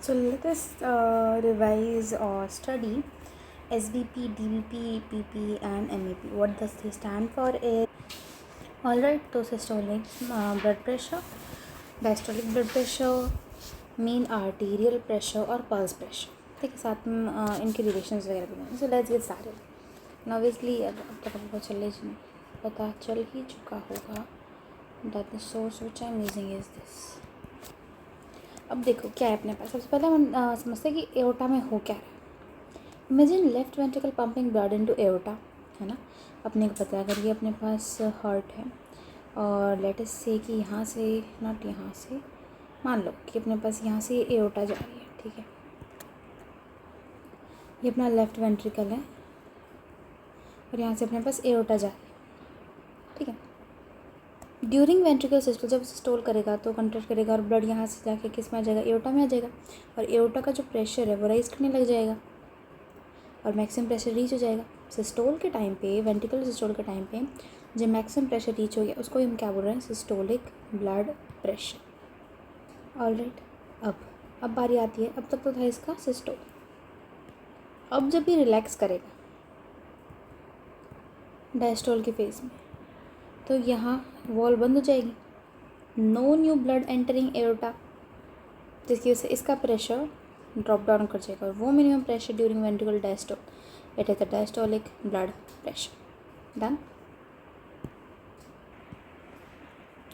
So let us revise or study SBP, DBP, PP and MAP. What does they stand for is alright. तो systolic blood pressure, diastolic blood pressure, mean arterial pressure और pulse pressure. ठीक है, साथ में इनके relations वगैरह भी हैं. So let's get started. Now obviously अब तक आपको पता चल ही चुका होगा that the source which I am using is this. अब देखो क्या है अपने पास. सबसे पहले हम समझते हैं कि एओर्टा में हो क्या रहा है. Imagine left ventricle pumping blood into aorta, है ना. अपने को पता है अगर ये अपने पास हार्ट है और लेट अस से कि यहाँ से नॉट यहाँ से, मान लो कि अपने पास यहाँ से एओर्टा जा रही है. ठीक है, ये अपना लेफ्ट वेंट्रिकल है और यहाँ से अपने पास एओर्टा जा रही है. ठीक है, ड्यूरिंग वेंट्रिकल सिस्टोल जब सिस्टोल करेगा तो कंट्रैक्ट करेगा और ब्लड यहाँ से जाके किस में आ जाएगा, एओर्टा में आ जाएगा. और एओर्टा का जो प्रेशर है वो राइज करने लग जाएगा और मैक्सिमम प्रेशर रीच हो जाएगा. सिस्टोल के टाइम पे, वेंट्रिकल सिस्टोल के टाइम पे जब मैक्सिमम प्रेशर रीच हो गया उसको हम क्या बोल रहे हैं, सिस्टोलिक ब्लड प्रेशर. ऑलराइट, अब बारी आती है, अब तक तो था इसका सिस्टोल. अब जब ये रिलैक्स करेगा डायस्टोल के फेज में तो यहाँ वॉल बंद हो जाएगी, no new blood entering aorta, जिसकी वजह से इसका प्रेशर ड्रॉप डाउन कर जाएगा और वो minimum pressure during ventricle diastole, it is the diastolic blood pressure. Done.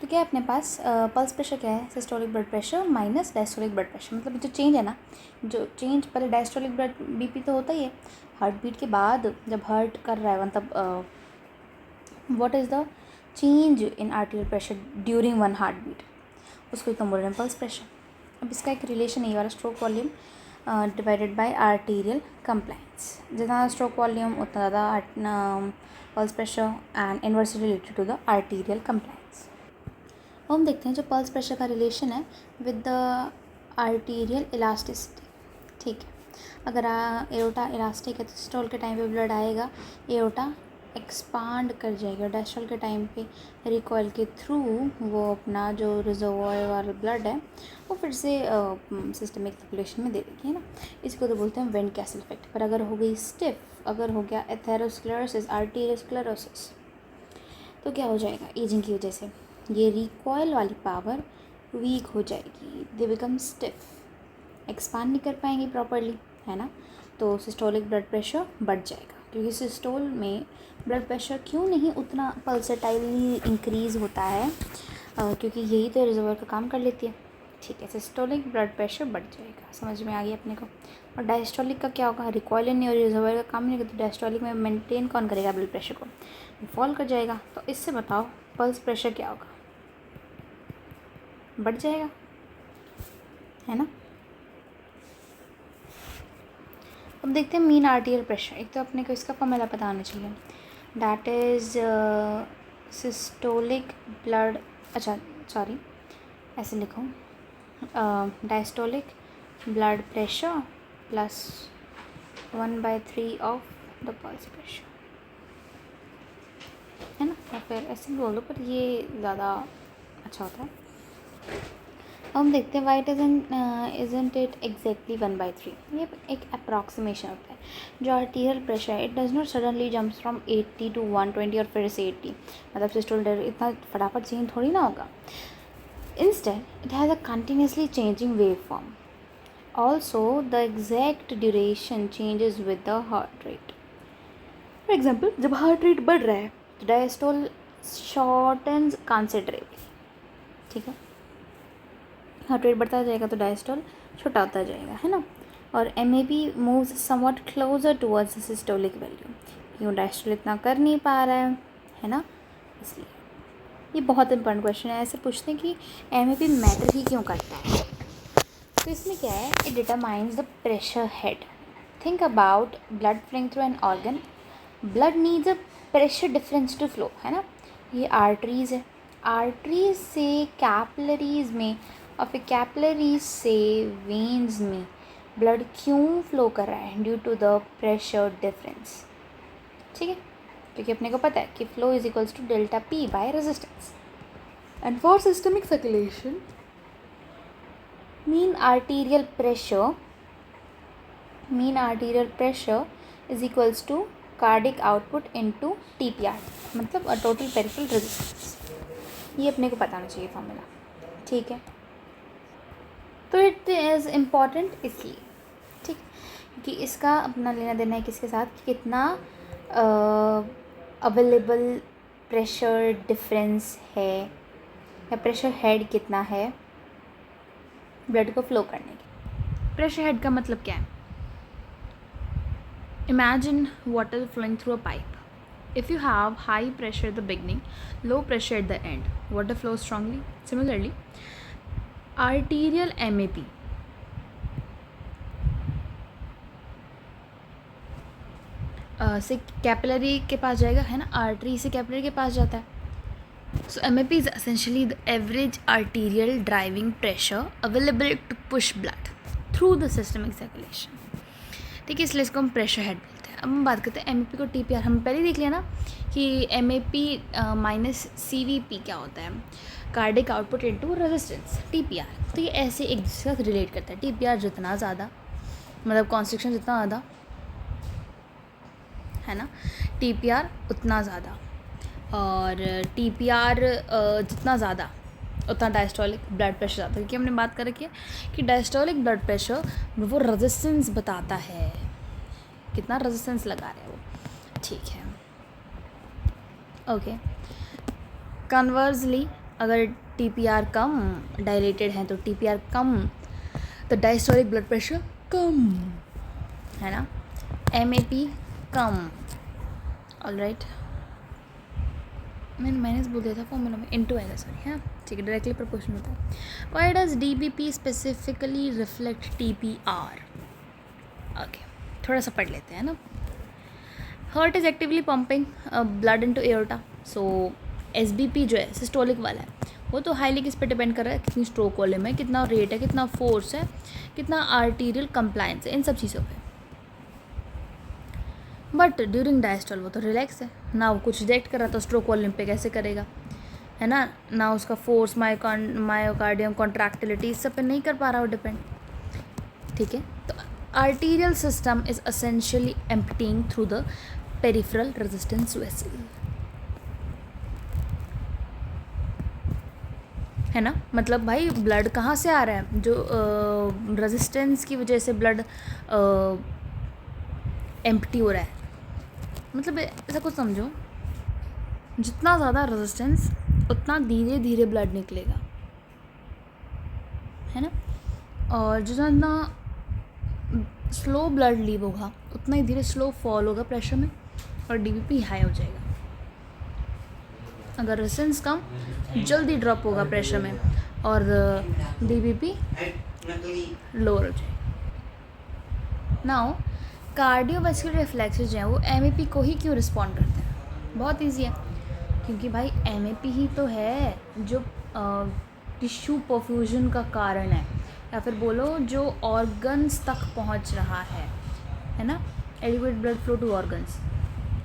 तो क्या है अपने पास पल्स प्रेशर क्या है, systolic blood pressure minus diastolic blood pressure. मतलब जो चेंज है ना, जो चेंज पहले डायस्टोलिक ब्लड बीपी तो होता ही है हार्ट बीट के बाद, जब हार्ट कर रहा है मतलब what is the change in arterial pressure during one heart beat, उसको ही तो बोल रहे हैं पल्स प्रेशर. अब इसका एक रिलेशन ये वाला stroke volume divided by arterial compliance. जितना स्ट्रोक वॉल्यूम उतना ज़्यादा pulse pressure and inversely related to the arterial compliance. अब हम देखते हैं जो पल्स प्रेशर का रिलेशन है विद द आर्टेरियल इलास्टिसिटी. ठीक है, अगर एओर्टा इलास्टिक है तो सिस्टोल के टाइम पे ब्लड आएगा, एओर्टा एक्सपांड कर जाएगा, डायस्टोल के टाइम पे रिकॉइल के थ्रू वो अपना जो रिजर्वॉयर वाला ब्लड है वो फिर से सिस्टमिक सर्कुलेशन में दे देगी, है ना. इसको तो बोलते हैं वेन कैसल इफेक्ट. पर अगर हो गई स्टिफ, अगर हो गया एथेरोस्क्लेरोसिस, आर्टेरियोस्क्लेरोसिस, तो क्या हो जाएगा, एजिंग की वजह से ये रिकॉइल वाली पावर वीक हो जाएगी, दे बिकम स्टिफ, एक्सपांड नहीं कर पाएंगे प्रॉपरली, है ना. तो सिस्टोलिक ब्लड प्रेशर बढ़ जाएगा, क्योंकि सिस्टोल में ब्लड प्रेशर क्यों नहीं उतना पल्सेटाइलली इंक्रीज़ होता है, क्योंकि यही तो रिजर्वर का काम कर लेती है. ठीक है, सिस्टोलिक ब्लड प्रेशर बढ़ जाएगा, समझ में आ गया अपने को. और डायस्टोलिक का क्या होगा, रिकॉइल नहीं और रिजर्वर का काम नहीं करती, डायस्टोलिक में मेंटेन कौन करेगा ब्लड प्रेशर को, फॉल कर जाएगा. तो इससे बताओ पल्स प्रेशर क्या होगा, बढ़ जाएगा, है ना. अब देखते हैं मीन आर्टेरियल प्रेशर. एक तो अपने को इसका फॉर्मूला पता होना चाहिए, डैट इज़ सिस्टोलिक ब्लड, अच्छा सॉरी ऐसे लिखो, diastolic blood pressure plus 1/3 of the pulse pressure, है ना. या फिर ऐसे बोल दो, पर ये ज़्यादा अच्छा होता है. हम देखते हैं वाइट इजंट इट एग्जैक्टली 1/3. ये एक अप्रॉक्सीमेशन होता है. जो आर्टेरियल प्रेशर है, it does not suddenly jumps from 80 to 120 और फिर से 80, मतलब सिस्टोल इतना फटाफट चेंज थोड़ी ना होगा. Instead it has a continuously changing wave form. Also the exact duration changes with the heart rate. For example, जब हार्ट रेट बढ़ रहा है तो डायस्टोल शॉर्टन्स कंसिडरेबली. ठीक है, हार्ट रेट बढ़ता जाएगा तो डायस्टोल छोटा होता जाएगा, है ना. और MAP moves somewhat closure towards the systolic value. क्यों डायस्टोल इतना कर नहीं पा रहा है ना, इसलिए. ये बहुत इंपॉर्टेंट क्वेश्चन है, ऐसे पूछते हैं कि MAP मैटर ही क्यों करता है. तो इसमें क्या है, it determines the pressure head. Think about blood flowing through an organ, blood needs a pressure difference to flow, है ना. ये आर्टरीज है, आर्टरीज से कैपिलरीज में और फिर कैपिलरीज से वेन्स में ब्लड क्यों फ्लो कर रहा है, due to the pressure difference. ठीक है, क्योंकि अपने को पता है कि flow is equals to delta P by resistance. And for systemic circulation mean arterial pressure is equals to cardiac output into TPR, मतलब टोटल पेरिफेरल रेजिस्टेंस। ये अपने को पता होना चाहिए फॉर्मूला, ठीक है। तो इट इज़ इम्पॉर्टेंट इसलिए, ठीक, कि इसका अपना लेना देना है किसके साथ, कि कितना अवेलेबल प्रेशर डिफरेंस है या प्रेशर हेड कितना है ब्लड को फ्लो करने की। प्रेशर हेड का मतलब क्या है? Imagine water flowing through a pipe. If you have high pressure at the beginning, low pressure at the end, water flows strongly. Similarly, arterial MAP से कैपिलरी के पास जाएगा, है ना, आर्टरी से कैपिलरी के पास जाता है. So MAP is essentially the average arterial driving pressure available to push blood through the systemic circulation. ठीक है, इसलिए इसको हम प्रेशर हेड बोलते हैं. अब हम बात करते हैं MAP को TPR. हम पहले देख लिया ना कि MAP माइनस CVP क्या होता है, cardiac output into resistance TPR. तो ये ऐसे एक दूसरे के साथ रिलेट करता है. TPR जितना ज़्यादा, मतलब कॉन्स्ट्रिक्शन जितना ज़्यादा, है ना, TPR उतना ज़्यादा, और TPR जितना ज़्यादा उतना डायस्टोलिक ब्लड प्रेशर ज़्यादा. क्योंकि हमने बात कर रखी है कि डायस्टोलिक ब्लड प्रेशर वो रेजिस्टेंस बताता है, कितना रेजिस्टेंस लगा रहे हैं वो, ठीक है, ओके. कन्वर्सली अगर TPR कम, डायलेटेड है तो TPR कम, तो डायस्टोलिक ब्लड प्रेशर कम, है ना, MAP कम. ऑलराइट, मैंने बोल दिया था फॉर्मूला में इनटू है, सॉरी, हाँ, ठीक है, डायरेक्टली प्रोपोर्शन होता है. Why does DBP specifically reflect TPR? Okay, थोड़ा सा पढ़ लेते हैं ना. Heart is actively pumping blood into aorta. So SBP जो है सिस्टोलिक वाला है, वो तो हाईली किस पे डिपेंड कर रहा है, कितनी स्ट्रोक वॉल्यूम है, कितना रेट है, कितना फोर्स है, कितना आर्टीरियल कंप्लायंस है, इन सब चीज़ों पे. बट ड्यूरिंग डायस्टोल वो तो रिलैक्स है ना, वो कुछ रिजेक्ट कर रहा तो स्ट्रोक वॉल्यूम पे कैसे करेगा, है ना, ना उसका फोर्स, मायोकार्डियम कॉन्ट्रैक्टिलिटी, इस सब पे नहीं कर पा रहा वो डिपेंड, ठीक है. तो arterial system is essentially emptying through the peripheral resistance vessel, है ना. मतलब भाई ब्लड कहाँ से आ रहा है, जो रेजिस्टेंस की वजह से ब्लड एम्प्टी हो रहा है. मतलब ऐसा कुछ समझो, जितना ज़्यादा रेजिस्टेंस उतना धीरे धीरे ब्लड निकलेगा, है ना, और जितना स्लो ब्लड लीव होगा उतना ही धीरे स्लो फॉल होगा प्रेशर में, और DBP हाई हो जाएगा. अगर रेजिस्टेंस कम, जल्दी ड्रॉप होगा प्रेशर में, और DBP लोअर हो जाएगा. नाउ कार्डियोवैस्कुलर रिफ्लेक्सेस जो हैं वो MAP को ही क्यों रिस्पॉन्ड करते हैं? बहुत ईजी है, क्योंकि भाई MAP ही तो है जो टिश्यू परफ्यूजन का कारण है, या फिर बोलो जो ऑर्गन्स तक पहुंच रहा है ना, adequate blood flow to organs.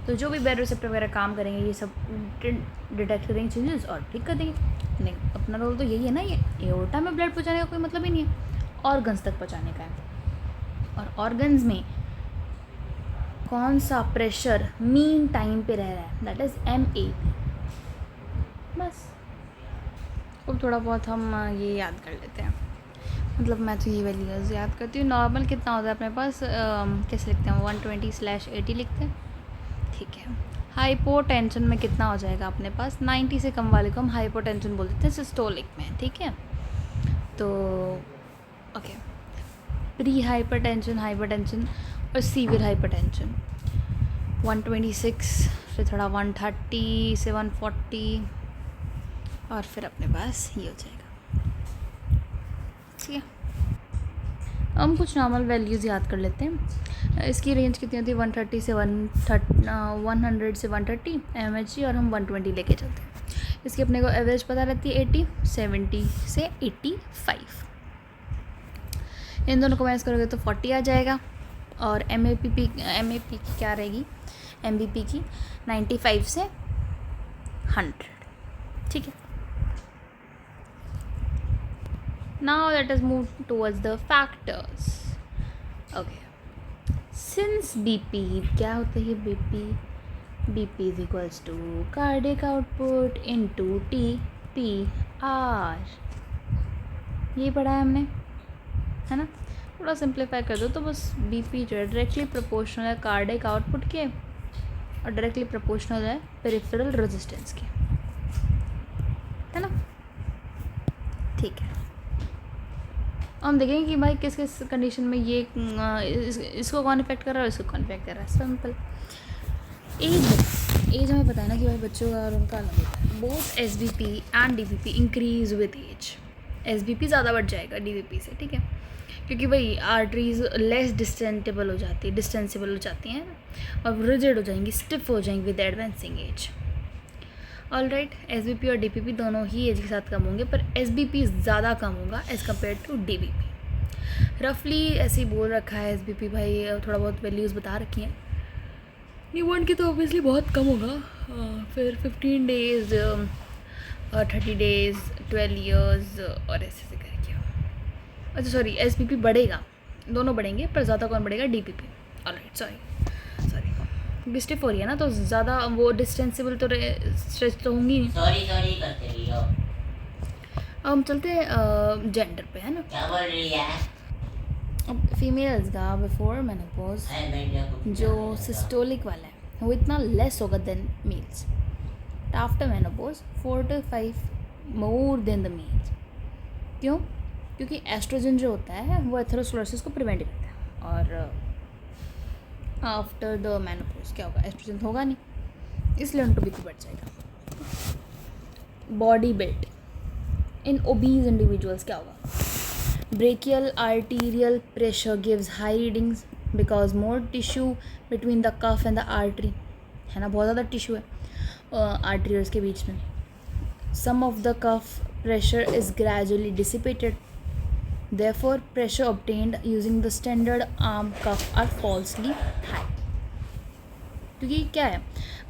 तो जो भी ब्लड रिसेप्टर वगैरह काम करेंगे, ये सब डिटेक्ट करेंगे चेंजेस और ठीक कर देंगे. नहीं, अपना रोल तो यही है ना, ये एओर्टा में ब्लड पहुँचाने का कोई मतलब ही नहीं है, ऑर्गन्स तक पहुँचाने का है. और ऑर्गन्स में कौन सा प्रेशर मीन टाइम पे रह रहा है, दैट इज़ MAP. बस अब थोड़ा बहुत हम ये याद कर लेते हैं, मतलब मैं तो ये वैल्यूज़ याद करती हूँ. नॉर्मल कितना होता है अपने पास, कैसे लिखते हैं, 120/80 लिखते हैं, ठीक है. हाइपोटेंशन में कितना हो जाएगा अपने पास, 90 से कम वाले को हम हाइपोटेंशन बोल देते हैं सिस्टोलिक में, ठीक है. तो ओके, प्री हाइपरटेंशन, हाइपरटेंशन और सीवियर हाइपरटेंशन 126 फिर थोड़ा 130 से 140, और फिर अपने पास ये हो जाएगा, ठीक है. हम कुछ नॉर्मल वैल्यूज़ याद कर लेते हैं. इसकी रेंज कितनी होती है, 100 से 130 mHg, और हम 120 लेके चलते हैं. इसकी अपने को एवरेज पता रहती है 80, 70 से 85. इन दोनों को मैनेज करोगे तो 40 आ जाएगा, और MAP की क्या रहेगी, MBP की 95 से 100, ठीक है. Now let us move towards the factors. Okay. Since BP, क्या होता है BP? BP is equals to cardiac output into TPR. ये पढ़ा है हमने, है ना? थोड़ा सिंप्लीफाई कर दो तो बस BP जो है डायरेक्टली प्रोपोर्शनल है कार्डियक आउटपुट के और डायरेक्टली प्रोपोर्शनल है पेरिफेरल रेजिस्टेंस के, है ना? ठीक है, हम देखेंगे कि भाई किस किस कंडीशन में ये इसको कौन इफेक्ट कर रहा है और इसको कौन इफेक्ट कर रहा है. सिंपल. एज हमें पता है ना कि भाई बच्चों का और उनका अलग होता है. Both SBP and DBP increase with age. SBP ज़्यादा बढ़ जाएगा DBP से, ठीक है, क्योंकि भाई आर्टरीज लेस डिस्टेंसेबल हो जाती हैं और रिजिड हो जाएंगी, स्टिफ हो जाएंगी with advancing as. Alright, SBP और DBP दोनों ही एज के साथ कम होंगे, पर SBP ज़्यादा कम होगा एज़ कम्पेयर टू DBP. रफली ऐसे ही बोल रखा है SBP भाई, थोड़ा बहुत वैल्यूज़ बता रखी हैं. न्यूबॉर्न की तो ऑब्वियसली बहुत कम होगा, फिर 15 डेज़, 30 डेज़, 12 ईयर्स और ऐसे करके. अच्छा सॉरी, SBP बढ़ेगा, दोनों बढ़ेंगे, पर ज़्यादा कौन बढ़ेगा? DBP. ऑलराइट, सॉरी स्टिफ हो रही है ना, तो ज़्यादा वो डिस्टेंसेबल तो स्ट्रेच तो होंगी नहीं. सॉरी करते रही हो. अब हम चलते हैं जेंडर पे, है ना? क्या बोल रही है? अब फीमेल्स का बिफोर मेनोपॉज जो सिस्टोलिक वाला है वो इतना लेस होगा than males. After menopause 4 to 5 more than the males. क्यों? क्योंकि एस्ट्रोजन जो होता है वो एथेरोस्क्लेरोसिस को प्रिवेंट करता है, और आफ्टर द मेनोपॉज क्या होगा? एस्ट्रोजन होगा नहीं, इसलिए उनको BP बढ़ जाएगा. Body build in obese individuals क्या होगा? Brachial arterial pressure gives high readings because more tissue between the cuff and the artery, है ना? बहुत ज़्यादा टिश्यू है आर्टरीज के बीच में. Some of the cuff pressure is gradually dissipated, therefore pressure obtained using the standard arm cuff are falsely high. क्योंकि क्या है,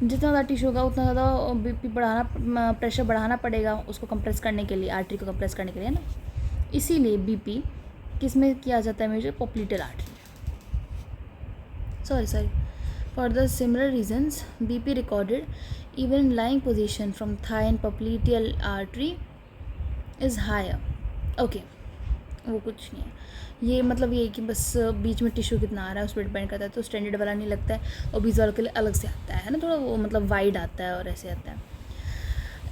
जितना ज़्यादा टिश्यू होगा उतना ज़्यादा BP बढ़ाना, प्रेशर बढ़ाना पड़ेगा उसको कंप्रेस करने के लिए, आर्टरी को कंप्रेस करने के लिए, है ना? इसीलिए BP किस में किया जाता है? Major popliteal artery. Sorry for the similar reasons BP recorded even in lying position from thigh and popliteal artery is higher. Okay, वो कुछ नहीं है, ये मतलब ये कि बस बीच में टिश्यू कितना आ रहा है उस पर डिपेंड करता है. तो स्टैंडर्ड वाला नहीं लगता है, और बीच वालों के लिए अलग से आता है ना, थोड़ा वो मतलब वाइड आता है और ऐसे आता है.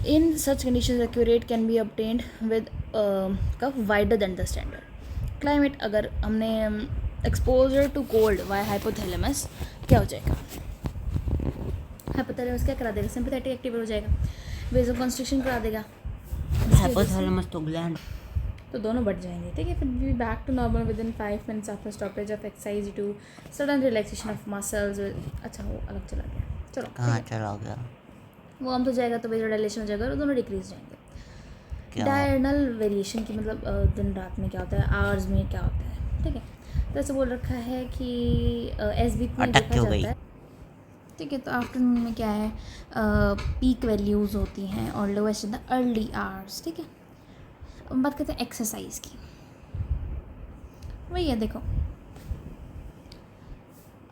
In such condition accurate can be obtained with cuff wider than the standard. Climate, अगर हमने exposure to cold why hypothalamus क्या हो जाएगा? हाइपोथैलेमस क्या करा देगा? सिंपैथेटिक एक्टिवेट हो जाएगा, वेसोकंस्ट्रिक्शन करा देगा. हाइपोथैलेमस तो ग्लैंड, तो दोनों बढ़ जाएंगे, ठीक है. फिर be back to normal within 5 minutes after stoppage of exercise to sudden relaxation of muscles. अच्छा, वो अलग चला गया, चलो कहाँ चला गया? वो हम तो जाएगा तो वेजोडाइलेशन हो जाएगा और दोनों डिक्रीज जाएंगे. डायरनल वेरिएशन की मतलब दिन रात में क्या होता है, आवर्स में क्या होता है, ठीक है. तो ऐसे बोल रखा है कि SBP में देखा जाता है, ठीक है. तो आफ्टरनून में क्या है, पीक वैल्यूज़ होती हैं और lowest in the early hours, ठीक है. अब बात करते हैं एक्सरसाइज की. वही है, देखो,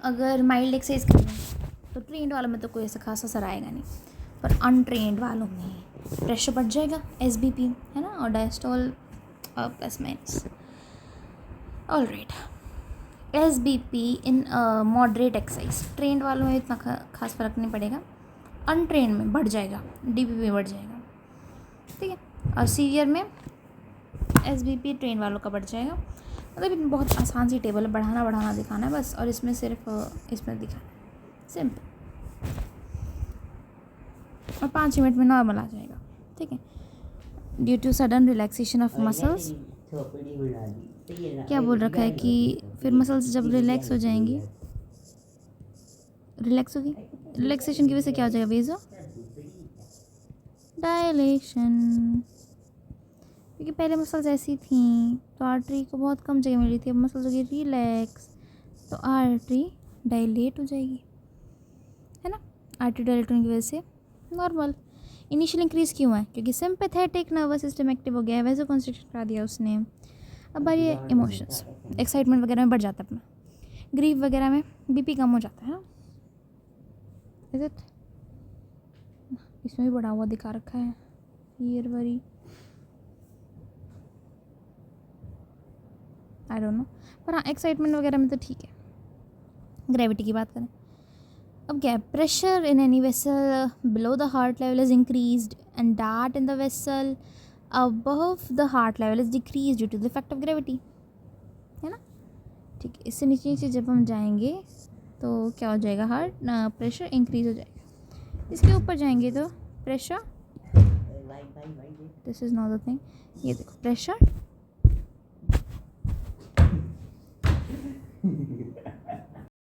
अगर माइल्ड एक्सरसाइज करनी है तो ट्रेंड वालों में तो कोई ऐसा खासा असर आएगा नहीं, पर अनट्रेंड वालों में प्रेशर बढ़ जाएगा, SBP, है ना, और diastole plus minus. Alright, SBP in moderate exercise, trend वालों में इतना खास फर्क नहीं पड़ेगा, अनट्रेंड में बढ़ जाएगा, DBP बढ़ जाएगा, ठीक है. और सीवियर में SBP ट्रेन वालों का बढ़ जाएगा. मतलब बहुत आसान सी टेबल है, बढ़ाना दिखाना है बस, और इसमें सिर्फ इसमें दिखाना है, सिंपल, और 5 मिनट में नॉर्मल आ जाएगा, ठीक है. Due to sudden relaxation of muscles, क्या बोल रखा है कि फिर मसल्स जब रिलैक्स हो जाएंगी, रिलैक्स होगी, रिलैक्सेशन की वजह से क्या हो जाएगा? वेजो डायलेशन, क्योंकि पहले मसल्स ऐसी थी तो आर्टरी को बहुत कम जगह मिली थी, अब मसल्स हो गई रिलैक्स तो आर्टरी डायलेट हो जाएगी, है ना. आर्टरी डायलेट होने की वजह से नॉर्मल. इनिशियल इंक्रीज़ क्यों है? क्योंकि सिंपैथेटिक नर्वस सिस्टम एक्टिव हो गया है, वैसे कंस्ट्रक्शन करा दिया उसने। अब बारी है इमोशंस, एक्साइटमेंट वगैरह में बढ़ जाता है अपना, ग्रीफ वगैरह में बीपी कम हो जाता है ना, इज इट? इसमें भी बढ़ा हुआ दिखा रखा है, fear worry, I don't know, पर हाँ एक्साइटमेंट वगैरह में तो ठीक है। ग्रेविटी की बात करें, अब क्या है, pressure in any vessel below the heart level is increased and that in the vessel above the heart level is decrease due to the effect of gravity, है ना? ठीक है, इससे नीचे नीचे जब हम जाएंगे तो क्या हो जाएगा, हार्ट प्रेशर इंक्रीज हो जाएगा। इसके ऊपर जाएंगे तो pressure, this is not the thing, ये देखो प्रेशर